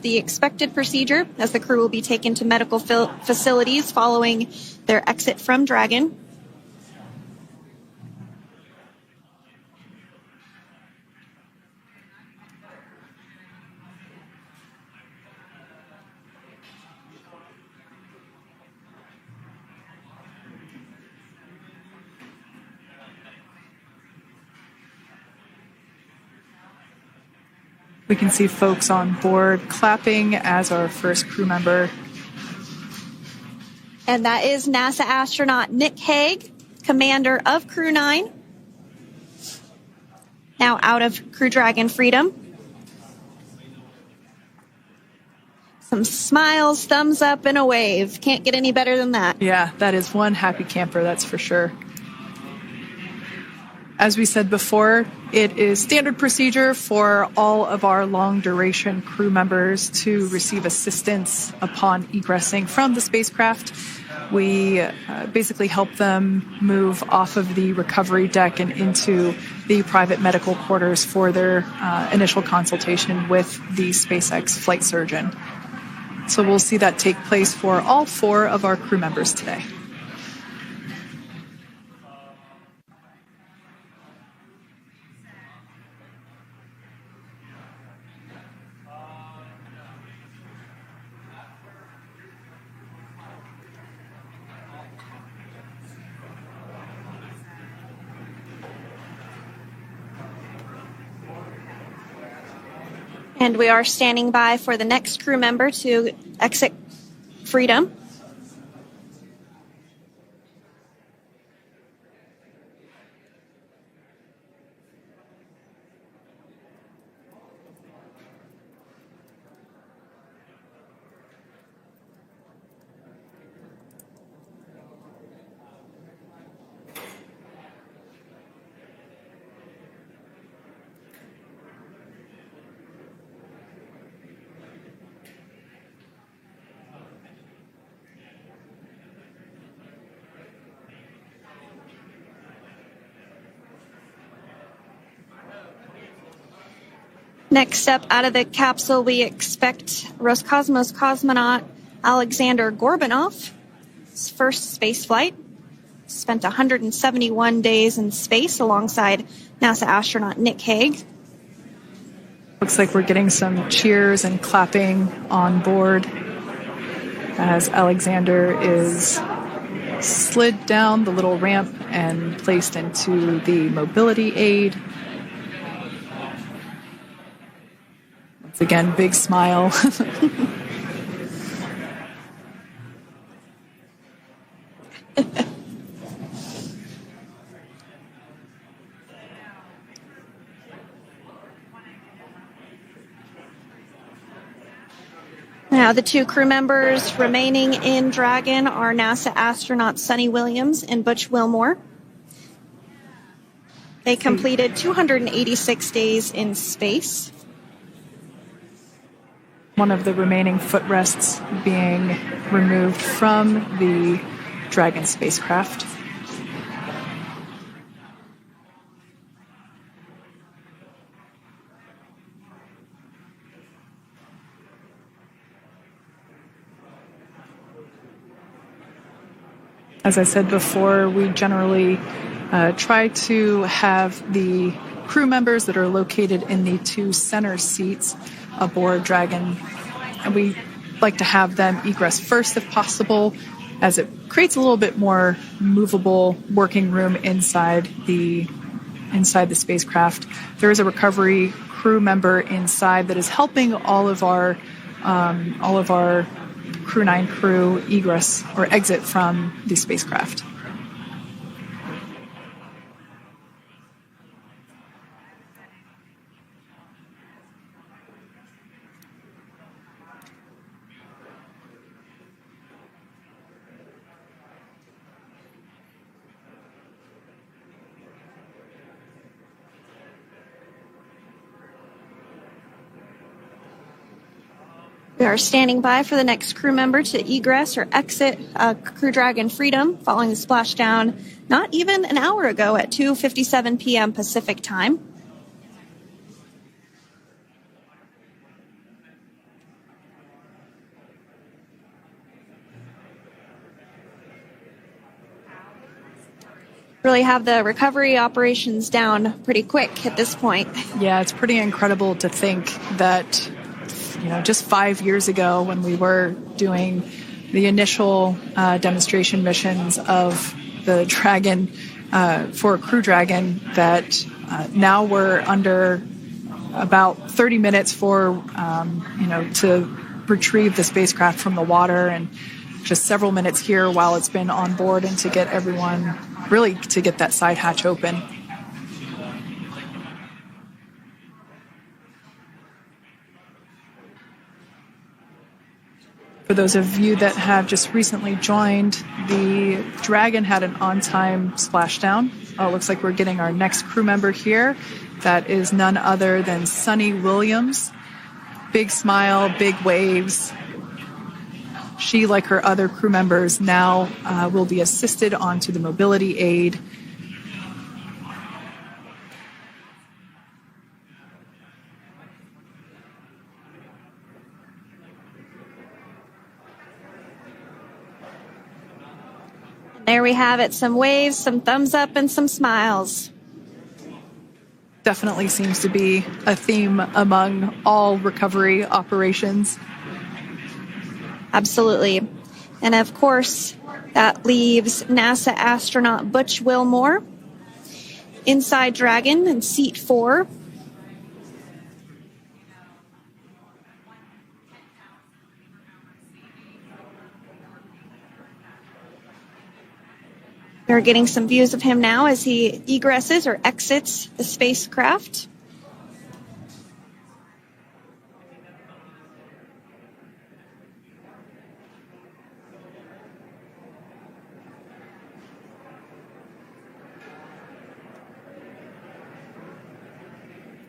the expected procedure, as the crew will be taken to medical facilities following their exit from Dragon. We can see folks on board clapping as our first crew member. And that is NASA astronaut Nick Hague, commander of Crew 9. Now out of Crew Dragon Freedom. Some smiles, thumbs up, and a wave. Can't get any better than that. Yeah, that is one happy camper, that's for sure. As we said before, it is standard procedure for all of our long-duration crew members to receive assistance upon egressing from the spacecraft. We basically help them move off of the recovery deck and into the private medical quarters for their initial consultation with the SpaceX flight surgeon. So we'll see that take place for all 4 of our crew members today. And we are standing by for the next crew member to exit Freedom. Next up, out of the capsule, we expect Roscosmos cosmonaut Alexander Gorbanov. His first space flight. Spent 171 days in space alongside NASA astronaut Nick Hague. Looks like we're getting some cheers and clapping on board as Alexander is slid down the little ramp and placed into the mobility aid. Once again, big smile. Now, the 2 crew members remaining in Dragon are NASA astronauts Sunny Williams and Butch Wilmore. They completed 286 days in space. One of the remaining footrests being removed from the Dragon spacecraft. As I said before, we generally try to have the crew members that are located in the 2 center seats aboard Dragon, and we like to have them egress first if possible, as it creates a little bit more movable working room inside the spacecraft. There is a recovery crew member inside that is helping all of our Crew 9 crew egress or exit from the spacecraft. We are standing by for the next crew member to egress or exit Crew Dragon Freedom following the splashdown not even an hour ago at 2:57 p.m. Pacific time. really have the recovery operations down pretty quick at this point. Yeah, it's pretty incredible to think that, just 5 years ago when we were doing the initial demonstration missions of the Dragon for Crew Dragon, that now we're under about 30 minutes for, to retrieve the spacecraft from the water, and just several minutes here while it's been on board, and to get everyone, really to get that side hatch open. For those of you that have just recently joined, the Dragon had an on-time splashdown. It looks like we're getting our next crew member here. That is none other than Sunny Williams. Big smile, big waves. She, like her other crew members, now will be assisted onto the mobility aid. There we have it, some waves, some thumbs up, and some smiles. Definitely seems to be a theme among all recovery operations. Absolutely. And of course, that leaves NASA astronaut Butch Wilmore inside Dragon in seat 4. We're getting some views of him now as he egresses or exits the spacecraft.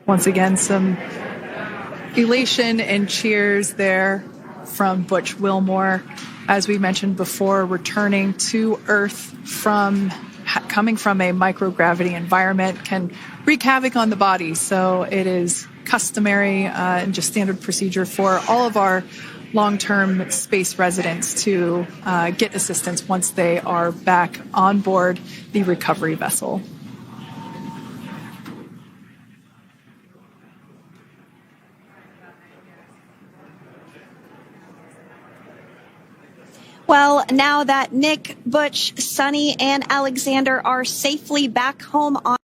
Once again, some elation and cheers there from Butch Wilmore. As we mentioned before, returning to Earth coming from a microgravity environment can wreak havoc on the body. So it is customary and just standard procedure for all of our long-term space residents to get assistance once they are back on board the recovery vessel. Well, now that Nick, Butch, Sunny, and Alexander are safely back home on